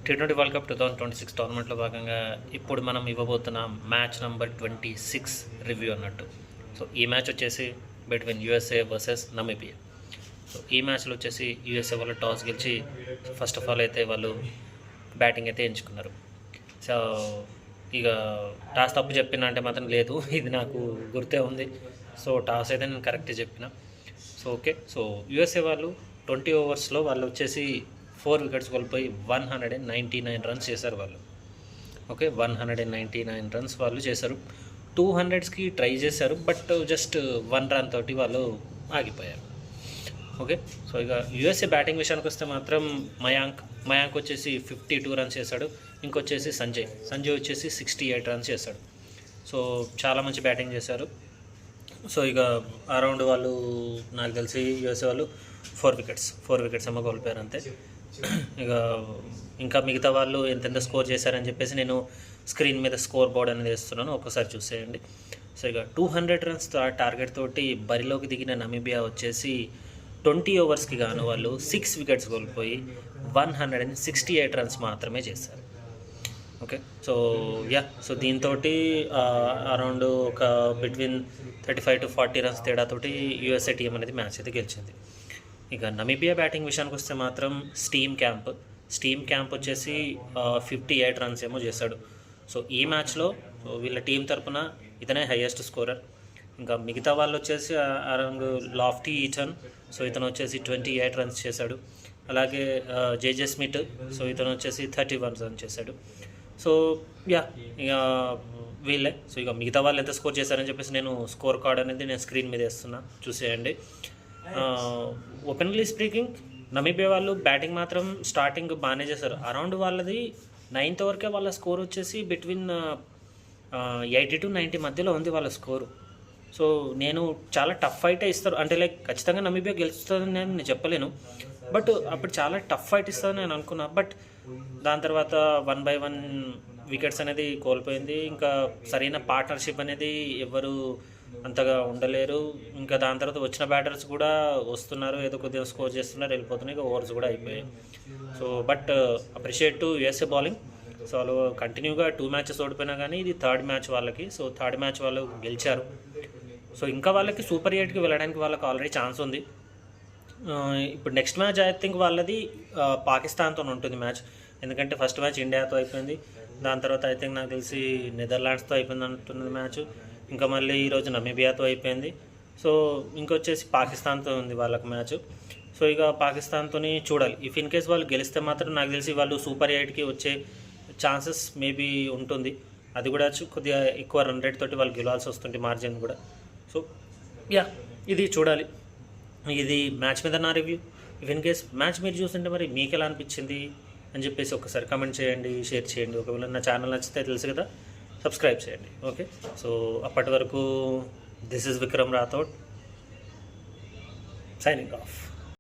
T20 world cup 2026 టోర్నమెంట్లో భాగంగా ఇప్పుడు మనం ఇవ్వబోతున్న మ్యాచ్ నెంబర్ 26 రివ్యూ అన్నట్టు. సో ఈ మ్యాచ్ వచ్చేసి between USA versus Namibia. So ఈ మ్యాచ్లో వచ్చేసి యూఎస్ఏ వాళ్ళు టాస్ గెలిచి ఫస్ట్ ఆఫ్ ఆల్ అయితే వాళ్ళు బ్యాటింగ్ అయితే ఎంచుకున్నారు. సో ఇక టాస్ తప్పు చెప్పిన అంటే మాత్రం లేదు, ఇది నాకు గుర్తే ఉంది. సో టాస్ అయితే నేను కరెక్ట్గా చెప్పిన. సో ఓకే, సో యూఎస్ఏ వాళ్ళు 20 ఓవర్స్లో వాళ్ళు వచ్చేసి 4 వికెట్స్ కోల్పోయి 199 రన్స్ చేశారు వాళ్ళు. ఓకే, 199 రన్స్ వాళ్ళు చేశారు. 200కి ట్రై చేశారు, బట్ జస్ట్ 1 రన్ తోటి వాళ్ళు ఆగిపోయారు. ఓకే, సో ఇక యూఎస్ఏ బ్యాటింగ్ విషయానికి వస్తే మాత్రం మయాంక్ వచ్చేసి 52 రన్స్ చేశాడు. ఇంకొచ్చేసి సంజయ్ వచ్చేసి 68 రన్స్ చేశాడు. సో చాలా మంచి బ్యాటింగ్ చేశారు. సో ఇక అరౌండ్ వాళ్ళు నాకు తెలిసి యూఎస్ఏ వాళ్ళు 4 వికెట్స్ ఏమో కోల్పోయారు అంతే. ఇక ఇంకా మిగతా వాళ్ళు ఎంతెంత స్కోర్ చేశారని చెప్పేసి నేను స్క్రీన్ మీద స్కోర్ బోర్డ్ అనేది వేస్తున్నాను, ఒక్కసారి చూసేయండి. సో ఇక 200 రన్స్ టార్గెట్ తోటి బరిలోకి దిగిన నమీబియా వచ్చేసి 20 ఓవర్స్కి గాను వాళ్ళు 6 వికెట్స్ కోల్పోయి 168 రన్స్ మాత్రమే చేశారు. ఓకే, సో సో దీంతో అరౌండ్ ఒక బిట్వీన్ 35 to 40 రన్స్ తేడాతోటి యూఎస్ఏ టీం అనేది మ్యాచ్ అయితే గెలిచింది. ఇక నమీబియా బ్యాటింగ్ విషయానికి వస్తే మాత్రం స్టీమ్ క్యాంప్ వచ్చేసి 58 రన్స్ ఏమో చేశాడు. సో ఈ మ్యాచ్లో వీళ్ళ టీం తరపున ఇతనే హైయెస్ట్ స్కోరర్. ఇంకా మిగతా వాళ్ళు వచ్చేసి అరౌండ్ లాఫ్టీ ఈటన్, సో ఇతను వచ్చేసి 28 రన్స్ చేశాడు. అలాగే జేజే స్మిత్, సో ఇతను వచ్చేసి 31 రన్స్ చేశాడు. సో ఇక వీళ్ళే. సో ఇక మిగతా వాళ్ళు ఎంత స్కోర్ చేశారని చెప్పేసి నేను స్కోర్ కార్డ్ అనేది నేను స్క్రీన్ మీద వేస్తున్నా, చూసేయండి. ఓపెన్లీ స్పీకింగ్ నమీబియా వాళ్ళు బ్యాటింగ్ మాత్రం స్టార్టింగ్ బాగానే చేశారు. అరౌండ్ వాళ్ళది 9th ఓవర్కే వాళ్ళ స్కోర్ వచ్చేసి బిట్వీన్ 80 to 90 మధ్యలో ఉంది వాళ్ళ స్కోరు. సో నేను చాలా టఫ్ ఫైటే ఇస్తారు అంటే లైక్ ఖచ్చితంగా నమీబియా గెలుస్తుందని నేను చెప్పలేను, బట్ అప్పుడు చాలా టఫ్ ఫైట్ ఇస్తుందని నేను అనుకున్నా. బట్ దాని తర్వాత 1 by 1 వికెట్స్ అనేది కోల్పోయింది. ఇంకా సరైన పార్ట్నర్షిప్ అనేది ఎవరు అంతగా ఉండలేరు. ఇంకా దాని తర్వాత వచ్చిన బ్యాటర్స్ కూడా వస్తున్నారు, ఏదో కొద్దిగా స్కోర్ చేస్తున్నారు, వెళ్ళిపోతున్నాయి. ఇక ఓవర్స్ కూడా అయిపోయాయి. So but appreciate to USA bowling. So వాళ్ళు కంటిన్యూగా 2 మ్యాచెస్ ఓడిపోయినా కానీ ఇది 3rd మ్యాచ్ వాళ్ళకి. సో 3rd మ్యాచ్ వాళ్ళు గెలిచారు. సో ఇంకా వాళ్ళకి సూపర్ 8కి వెళ్ళడానికి వాళ్ళకి ఆల్రెడీ ఛాన్స్ ఉంది. ఇప్పుడు నెక్స్ట్ మ్యాచ్ ఐ థింక్ వాళ్ళది పాకిస్తాన్తో ఉంటుంది మ్యాచ్, ఎందుకంటే ఫస్ట్ మ్యాచ్ ఇండియాతో అయిపోయింది. దాని తర్వాత ఐ థింక్ నాకు తెలిసి నెదర్లాండ్స్తో అయిపోయింది అంటున్నది మ్యాచ్. ఇంకా మళ్ళీ ఈరోజు నమీబియాతో అయిపోయింది. సో ఇంకొచ్చేసి పాకిస్తాన్తో ఉంది వాళ్ళకి మ్యాచ్. సో ఇక పాకిస్తాన్తో చూడాలి. ఇఫ్ ఇన్ కేస్ వాళ్ళు గెలిస్తే మాత్రం నాకు తెలిసి వాళ్ళు సూపర్ 8కి వచ్చే ఛాన్సెస్ మేబీ ఉంటుంది. అది కూడా కొద్దిగా ఎక్కువ రన్ రేట్ తోటి వాళ్ళు గెలవాల్సి వస్తుంది, మార్జిన్ కూడా. సో ఇది చూడాలి. ఇది మ్యాచ్ మీద నా review. If in case match మీరు చూస్తుంటే మరి మీకు ఎలా అనిపించింది అని చెప్పేసి ఒకసారి కమెంట్ చేయండి, షేర్ చేయండి. ఒకవేళ నా ఛానల్ నచ్చితే తెలుసు కదా, సబ్స్క్రైబ్ చేయండి. ఓకే, సో అప్పటి వరకు this is Vikram Rathod signing off.